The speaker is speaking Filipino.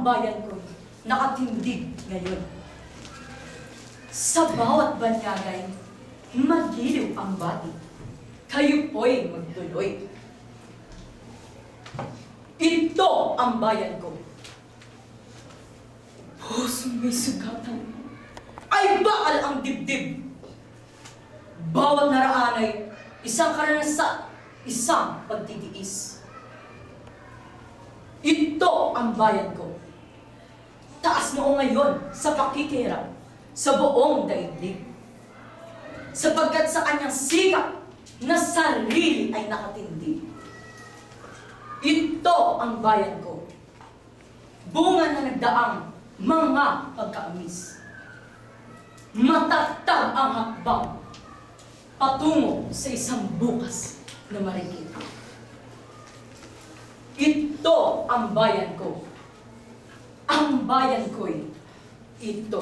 bayan ko nakatindig ngayon. Sa bawat banyagay, magiliw ang bati. Kayo po'y magtuloy. Ito ang bayan ko. Pusong may sugatan, ay bakal ang dibdib. Bawat naraan ay isang karanasan, isang pagtitiis. Ito ang bayan ko. Taas noo ngayon sa pakikihirap sa buong daigdig. Sapagkat sa kanyang sikap na sarili ay nakatindi. Ito ang bayan ko. Bunga na nagdaang mga pagkaamis. Matatag ang hakbang patungo sa isang bukas na marikit. Ito ang bayan ko. Ang bayan ko'y ito.